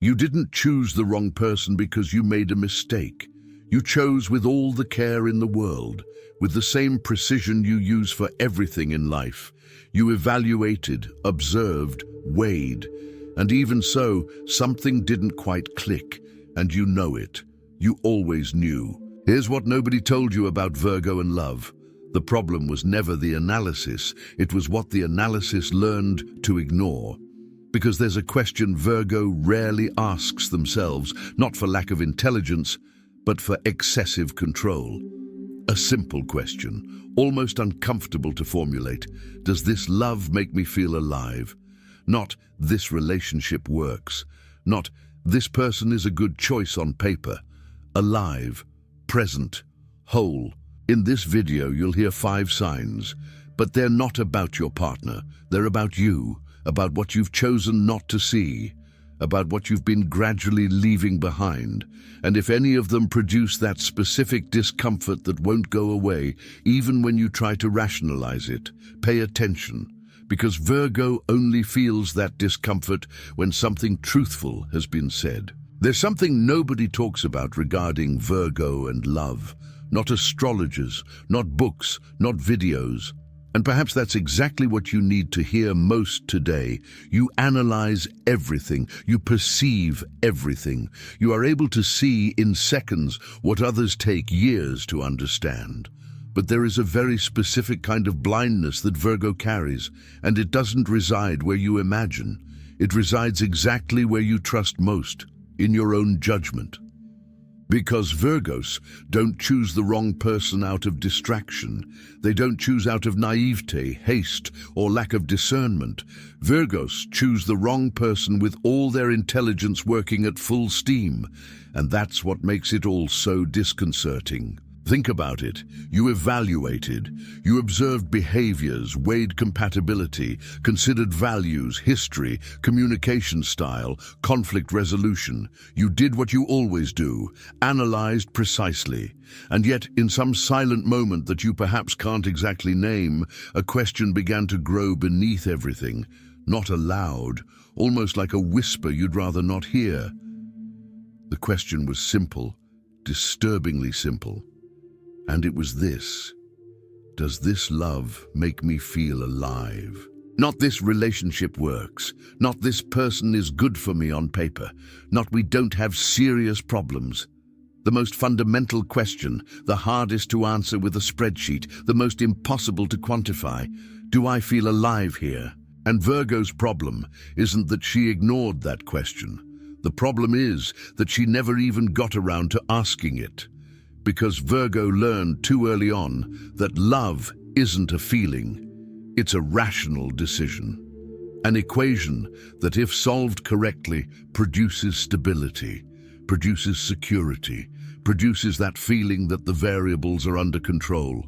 You didn't choose the wrong person because you made a mistake. You chose with all the care in the world, with the same precision you use for everything in life. You evaluated, observed, weighed, and even so, something didn't quite click, and you know it. You always knew. Here's what nobody told you about Virgo and love. The problem was never the analysis, it was what the analysis learned to ignore. Because there's a question Virgo rarely asks themselves, not for lack of intelligence, but for excessive control. A simple question, almost uncomfortable to formulate. Does this love make me feel alive? Not, this relationship works. Not, this person is a good choice on paper. Alive, present, whole. In this video, you'll hear 5 signs, but they're not about your partner. They're about you, about what you've chosen not to see, about what you've been gradually leaving behind. And if any of them produce that specific discomfort that won't go away, even when you try to rationalize it, pay attention, because Virgo only feels that discomfort when something truthful has been said. There's something nobody talks about regarding Virgo and love. Not astrologers, not books, not videos. And perhaps that's exactly what you need to hear most today. You analyze everything. You perceive everything. You are able to see in seconds what others take years to understand. But there is a very specific kind of blindness that Virgo carries, and it doesn't reside where you imagine. It resides exactly where you trust most, in your own judgment. Because Virgos don't choose the wrong person out of distraction. They don't choose out of naivete, haste, or lack of discernment. Virgos choose the wrong person with all their intelligence working at full steam. And that's what makes it all so disconcerting. Think about it. You evaluated. You observed behaviors, weighed compatibility, considered values, history, communication style, conflict resolution. You did what you always do, analyzed precisely. And yet, in some silent moment that you perhaps can't exactly name, a question began to grow beneath everything. Not aloud, almost like a whisper you'd rather not hear. The question was simple, disturbingly simple. And it was this: does this love make me feel alive? Not this relationship works, not this person is good for me on paper, not we don't have serious problems. The most fundamental question, the hardest to answer with a spreadsheet, the most impossible to quantify. Do I feel alive here? And Virgo's problem isn't that she ignored that question. The problem is that she never even got around to asking it. Because Virgo learned too early on that love isn't a feeling, it's a rational decision. An equation that, if solved correctly, produces stability, produces security, produces that feeling that the variables are under control.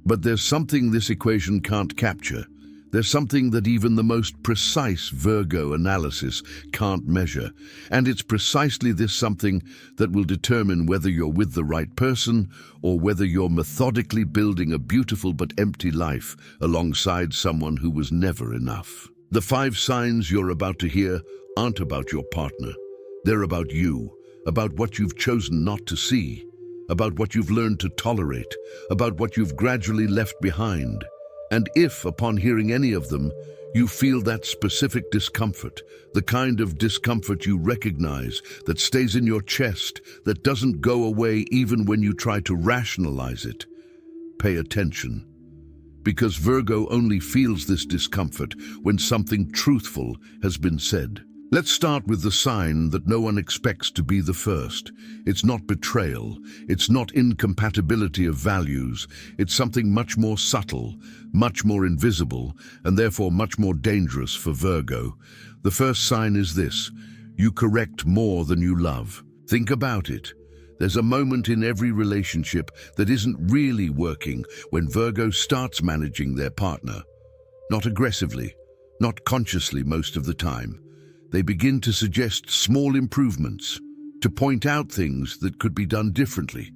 But there's something this equation can't capture. There's something that even the most precise Virgo analysis can't measure, and it's precisely this something that will determine whether you're with the right person or whether you're methodically building a beautiful but empty life alongside someone who was never enough. The 5 signs you're about to hear aren't about your partner. They're about you, about what you've chosen not to see, about what you've learned to tolerate, about what you've gradually left behind. And if, upon hearing any of them, you feel that specific discomfort, the kind of discomfort you recognize, that stays in your chest, that doesn't go away even when you try to rationalize it, pay attention. Because Virgo only feels this discomfort when something truthful has been said. Let's start with the sign that no one expects to be the first. It's not betrayal. It's not incompatibility of values. It's something much more subtle, much more invisible, and therefore much more dangerous for Virgo. The first sign is this: you correct more than you love. Think about it. There's a moment in every relationship that isn't really working when Virgo starts managing their partner. Not aggressively, not consciously most of the time. They begin to suggest small improvements, to point out things that could be done differently,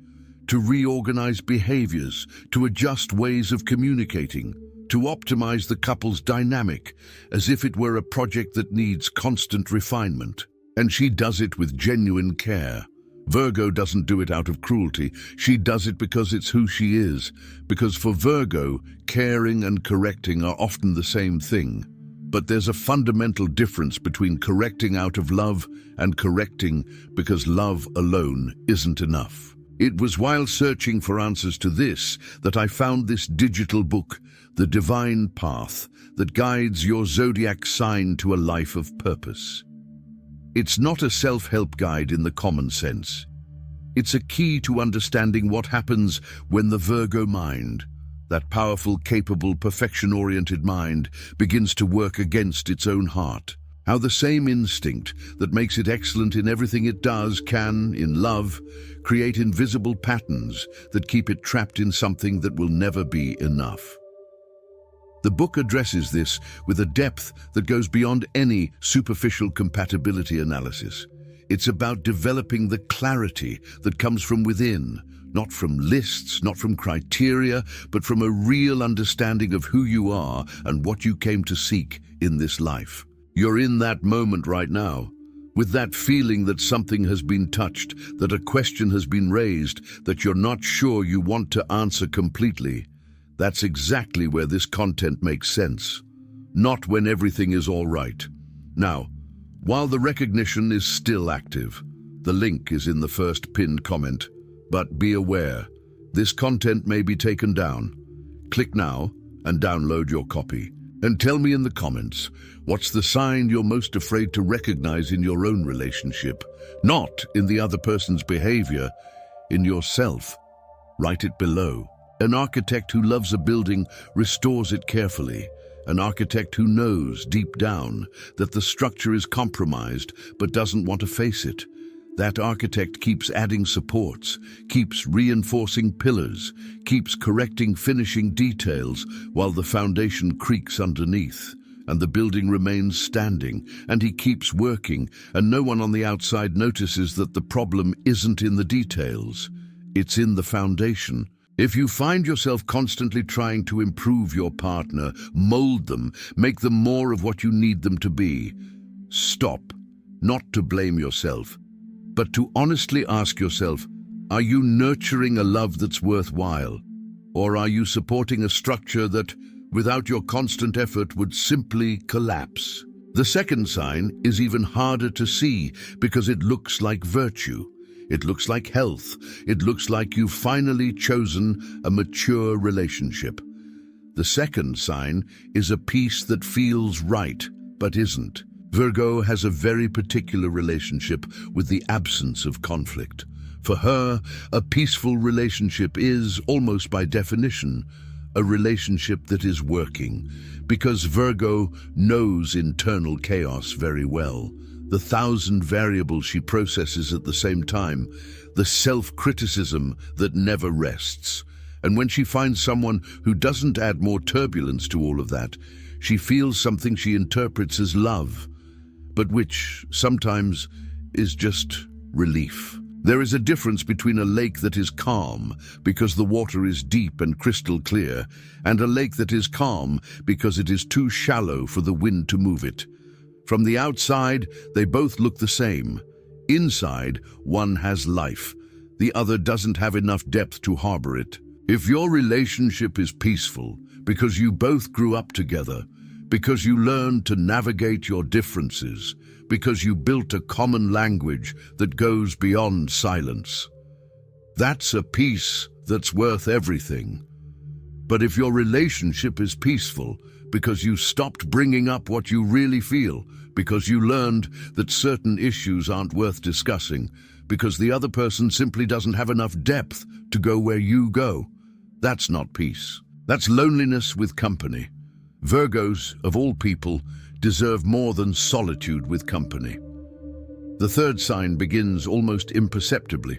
to reorganize behaviors, to adjust ways of communicating, to optimize the couple's dynamic, as if it were a project that needs constant refinement. And she does it with genuine care. Virgo doesn't do it out of cruelty. She does it because it's who she is. Because for Virgo, caring and correcting are often the same thing. But there's a fundamental difference between correcting out of love and correcting because love alone isn't enough. It was while searching for answers to this that I found this digital book, The Divine Path, that guides your zodiac sign to a life of purpose. It's not a self-help guide in the common sense. It's a key to understanding what happens when the Virgo mind, that powerful, capable, perfection-oriented mind, begins to work against its own heart. How the same instinct that makes it excellent in everything it does can, in love, create invisible patterns that keep it trapped in something that will never be enough. The book addresses this with a depth that goes beyond any superficial compatibility analysis. It's about developing the clarity that comes from within, not from lists, not from criteria, but from a real understanding of who you are and what you came to seek in this life. You're in that moment right now, with that feeling that something has been touched, that a question has been raised, that you're not sure you want to answer completely. That's exactly where this content makes sense, not when everything is all right. Now, while the recognition is still active, the link is in the first pinned comment, but be aware, this content may be taken down. Click now and download your copy. And tell me in the comments, what's the sign you're most afraid to recognize in your own relationship? Not in the other person's behavior, in yourself. Write it below. An architect who loves a building restores it carefully. An architect who knows deep down that the structure is compromised but doesn't want to face it. That architect keeps adding supports, keeps reinforcing pillars, keeps correcting finishing details while the foundation creaks underneath, and the building remains standing, and he keeps working, and no one on the outside notices that the problem isn't in the details. It's in the foundation. If you find yourself constantly trying to improve your partner, mold them, make them more of what you need them to be, stop, not to blame yourself, but to honestly ask yourself, are you nurturing a love that's worthwhile? Or are you supporting a structure that, without your constant effort, would simply collapse? The second sign is even harder to see because it looks like virtue. It looks like health. It looks like you've finally chosen a mature relationship. The second sign is a peace that feels right, but isn't. Virgo has a very particular relationship with the absence of conflict. For her, a peaceful relationship is, almost by definition, a relationship that is working, because Virgo knows internal chaos very well. The 1,000 variables she processes at the same time, the self-criticism that never rests. And when she finds someone who doesn't add more turbulence to all of that, she feels something she interprets as love, but which sometimes is just relief. There is a difference between a lake that is calm because the water is deep and crystal clear, and a lake that is calm because it is too shallow for the wind to move it. From the outside, they both look the same. Inside, one has life. The other doesn't have enough depth to harbor it. If your relationship is peaceful because you both grew up together, because you learned to navigate your differences, because you built a common language that goes beyond silence, that's a peace that's worth everything. But if your relationship is peaceful because you stopped bringing up what you really feel, because you learned that certain issues aren't worth discussing, because the other person simply doesn't have enough depth to go where you go, that's not peace. That's loneliness with company. Virgos, of all people, deserve more than solitude with company. The third sign begins almost imperceptibly.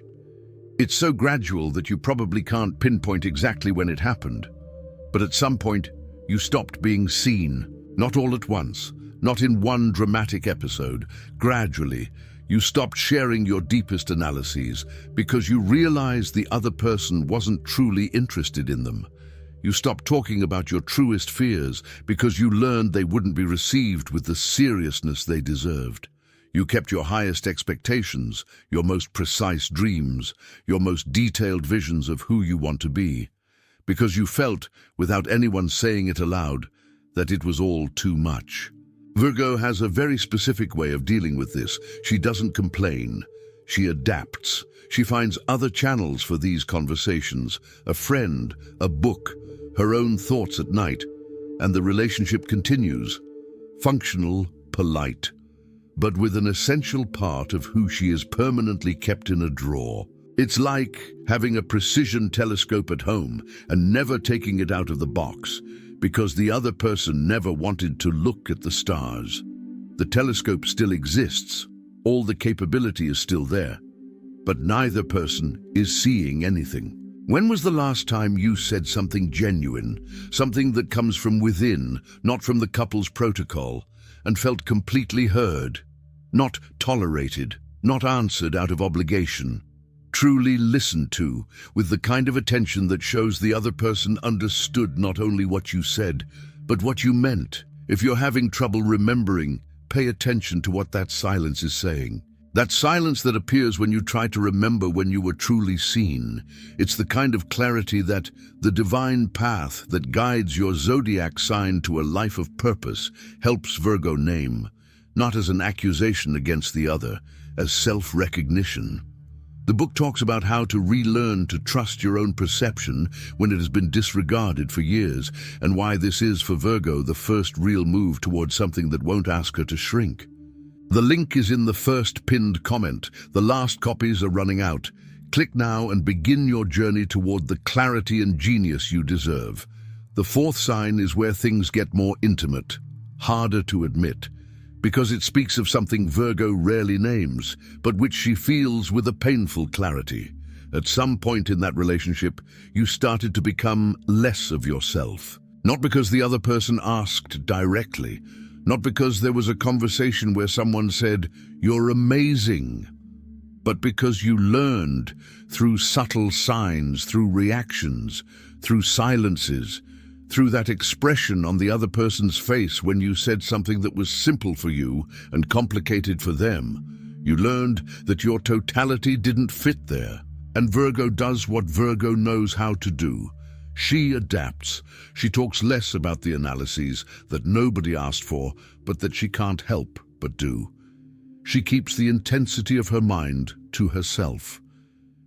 It's so gradual that you probably can't pinpoint exactly when it happened. But at some point, you stopped being seen, not all at once, not in one dramatic episode. Gradually, you stopped sharing your deepest analyses because you realized the other person wasn't truly interested in them. You stopped talking about your truest fears because you learned they wouldn't be received with the seriousness they deserved. You kept your highest expectations, your most precise dreams, your most detailed visions of who you want to be, because you felt, without anyone saying it aloud, that it was all too much. Virgo has a very specific way of dealing with this. She doesn't complain. She adapts. She finds other channels for these conversations, a friend, a book, her own thoughts at night, and the relationship continues. Functional, polite, but with an essential part of who she is permanently kept in a drawer. It's like having a precision telescope at home and never taking it out of the box, because the other person never wanted to look at the stars. The telescope still exists, all the capability is still there, but neither person is seeing anything. When was the last time you said something genuine, something that comes from within, not from the couple's protocol, and felt completely heard, not tolerated, not answered out of obligation? Truly listened to, with the kind of attention that shows the other person understood not only what you said, but what you meant. If you're having trouble remembering, pay attention to what that silence is saying. That silence that appears when you try to remember when you were truly seen. It's the kind of clarity that the divine path that guides your zodiac sign to a life of purpose helps Virgo name, not as an accusation against the other, as self-recognition. The book talks about how to relearn to trust your own perception when it has been disregarded for years, and why this is, for Virgo, the first real move towards something that won't ask her to shrink. The link is in the first pinned comment. The last copies are running out. Click now and begin your journey toward the clarity and genius you deserve. The fourth sign is where things get more intimate, harder to admit, because it speaks of something Virgo rarely names, but which she feels with a painful clarity. At some point in that relationship, you started to become less of yourself. Not because the other person asked directly, not because there was a conversation where someone said, "You're amazing," but because you learned through subtle signs, through reactions, through silences, through that expression on the other person's face when you said something that was simple for you and complicated for them. You learned that your totality didn't fit there. And Virgo does what Virgo knows how to do. She adapts. She talks less about the analyses that nobody asked for, but that she can't help but do. She keeps the intensity of her mind to herself.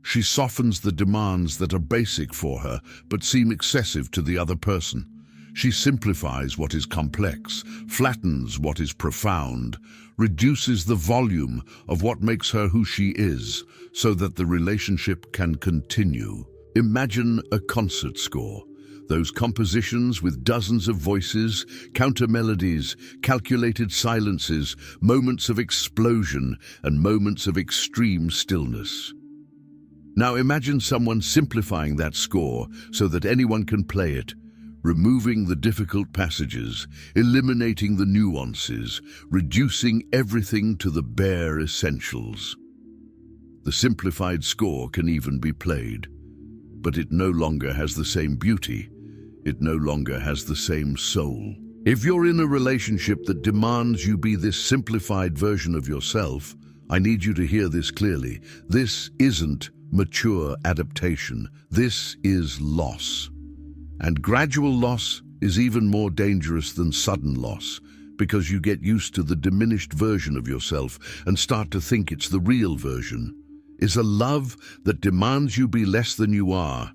She softens the demands that are basic for her, but seem excessive to the other person. She simplifies what is complex, flattens what is profound, reduces the volume of what makes her who she is, so that the relationship can continue. Imagine a concert score. Those compositions with dozens of voices, counter-melodies, calculated silences, moments of explosion, and moments of extreme stillness. Now imagine someone simplifying that score so that anyone can play it, removing the difficult passages, eliminating the nuances, reducing everything to the bare essentials. The simplified score can even be played, but it no longer has the same beauty. It no longer has the same soul. If you're in a relationship that demands you be this simplified version of yourself, I need you to hear this clearly. This isn't mature adaptation. This is loss. And gradual loss is even more dangerous than sudden loss, because you get used to the diminished version of yourself and start to think it's the real version. Is a love that demands you be less than you are,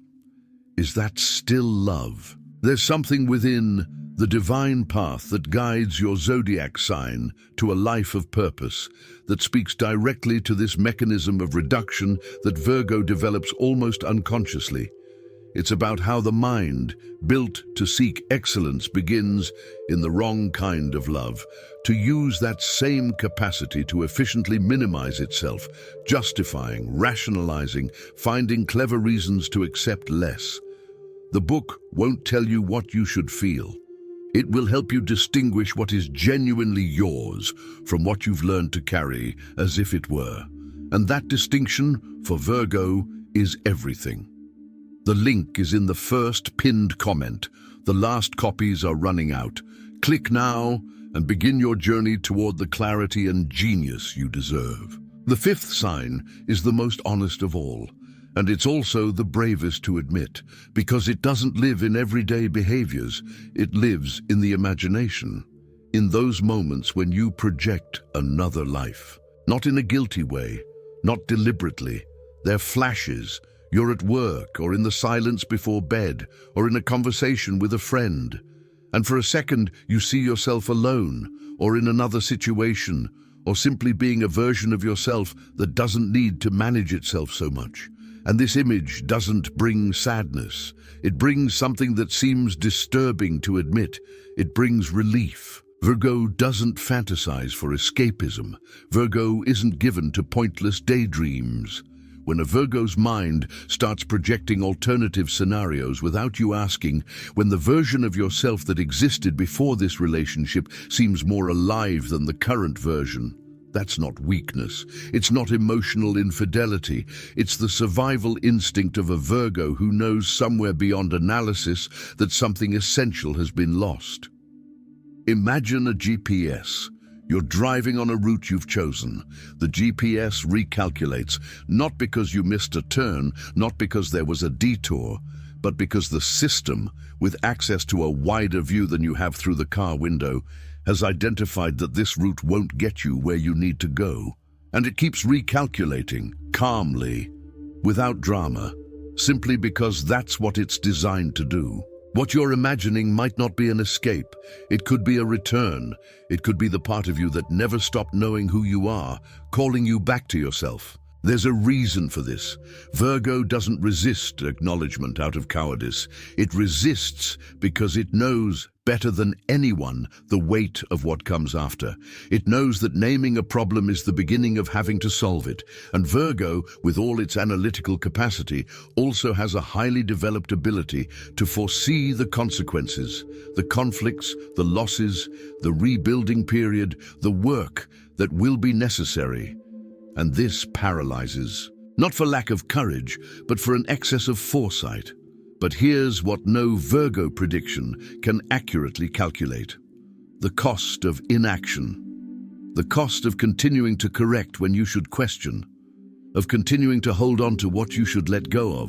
is that still love? There's something within the divine path that guides your zodiac sign to a life of purpose, that speaks directly to this mechanism of reduction that Virgo develops almost unconsciously. It's about how the mind, built to seek excellence, begins in the wrong kind of love, to use that same capacity to efficiently minimize itself, justifying, rationalizing, finding clever reasons to accept less. The book won't tell you what you should feel. It will help you distinguish what is genuinely yours from what you've learned to carry as if it were. And that distinction, for Virgo, is everything. The link is in the first pinned comment. The last copies are running out. Click now and begin your journey toward the clarity and genius you deserve. The fifth sign is the most honest of all, and it's also the bravest to admit, because it doesn't live in everyday behaviors, it lives in the imagination, in those moments when you project another life. Not in a guilty way, not deliberately. They're flashes. You're at work, or in the silence before bed, or in a conversation with a friend. And for a second, you see yourself alone, or in another situation, or simply being a version of yourself that doesn't need to manage itself so much. And this image doesn't bring sadness. It brings something that seems disturbing to admit. It brings relief. Virgo doesn't fantasize for escapism. Virgo isn't given to pointless daydreams. When a Virgo's mind starts projecting alternative scenarios without you asking, when the version of yourself that existed before this relationship seems more alive than the current version, that's not weakness. It's not emotional infidelity. It's the survival instinct of a Virgo who knows somewhere beyond analysis that something essential has been lost. Imagine a GPS. You're driving on a route you've chosen. The GPS recalculates, not because you missed a turn, not because there was a detour, but because the system, with access to a wider view than you have through the car window, has identified that this route won't get you where you need to go. And it keeps recalculating, calmly, without drama, simply because that's what it's designed to do. What you're imagining might not be an escape. It could be a return. It could be the part of you that never stopped knowing who you are, calling you back to yourself. There's a reason for this. Virgo doesn't resist acknowledgement out of cowardice. It resists because it knows better than anyone the weight of what comes after. It knows that naming a problem is the beginning of having to solve it. And Virgo, with all its analytical capacity, also has a highly developed ability to foresee the consequences, the conflicts, the losses, the rebuilding period, the work that will be necessary. And this paralyzes, not for lack of courage, but for an excess of foresight. But here's what no Virgo prediction can accurately calculate: the cost of inaction, the cost of continuing to correct when you should question, of continuing to hold on to what you should let go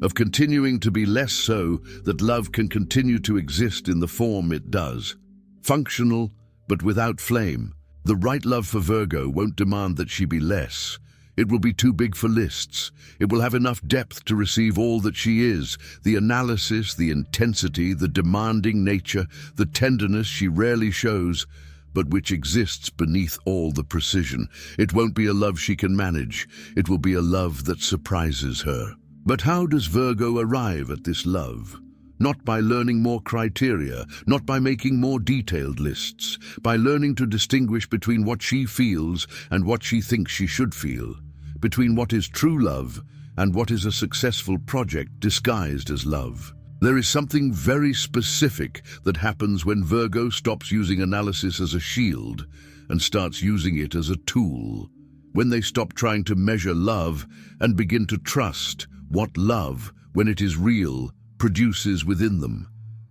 of continuing to be less so that love can continue to exist in the form it does, functional but without flame. The right love for Virgo won't demand that she be less. It will be too big for lists. It will have enough depth to receive all that she is, the analysis, the intensity, the demanding nature, the tenderness she rarely shows, but which exists beneath all the precision. It won't be a love she can manage. It will be a love that surprises her. But how does Virgo arrive at this love? Not by learning more criteria, not by making more detailed lists, by learning to distinguish between what she feels and what she thinks she should feel, between what is true love and what is a successful project disguised as love. There is something very specific that happens when Virgo stops using analysis as a shield and starts using it as a tool. When they stop trying to measure love and begin to trust what love, when it is real, produces within them: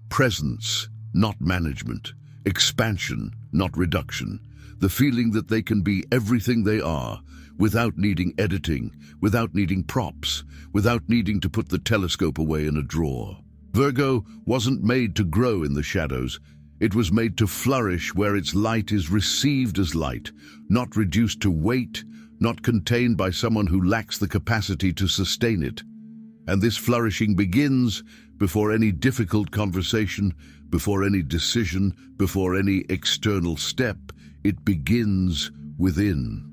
presence, not management; expansion, not reduction; the feeling that they can be everything they are, without needing editing, without needing props, without needing to put the telescope away in a drawer. Virgo wasn't made to grow in the shadows. It was made to flourish where its light is received as light, not reduced to weight, not contained by someone who lacks the capacity to sustain it. And this flourishing begins before any difficult conversation, before any decision, before any external step. It begins within.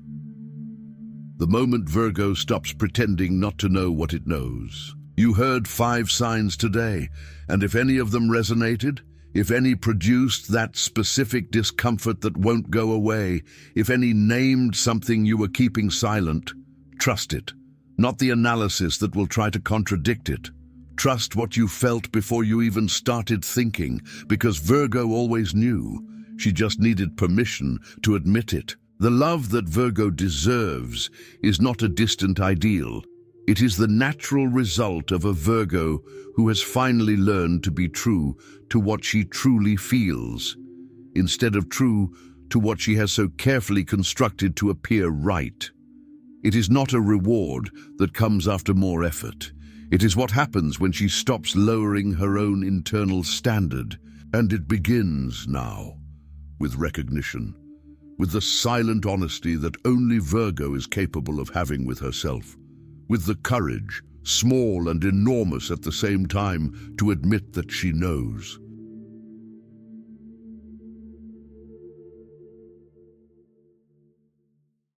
The moment Virgo stops pretending not to know what it knows. You heard 5 signs today, and if any of them resonated, if any produced that specific discomfort that won't go away, if any named something you were keeping silent, trust it. Not the analysis that will try to contradict it. Trust what you felt before you even started thinking, because Virgo always knew. She just needed permission to admit it. The love that Virgo deserves is not a distant ideal. It is the natural result of a Virgo who has finally learned to be true to what she truly feels. instead of true to what she has so carefully constructed to appear right. It is not a reward that comes after more effort. It is what happens when she stops lowering her own internal standard, and it begins now, with recognition, with the silent honesty that only Virgo is capable of having with herself, with the courage, small and enormous at the same time, to admit that she knows.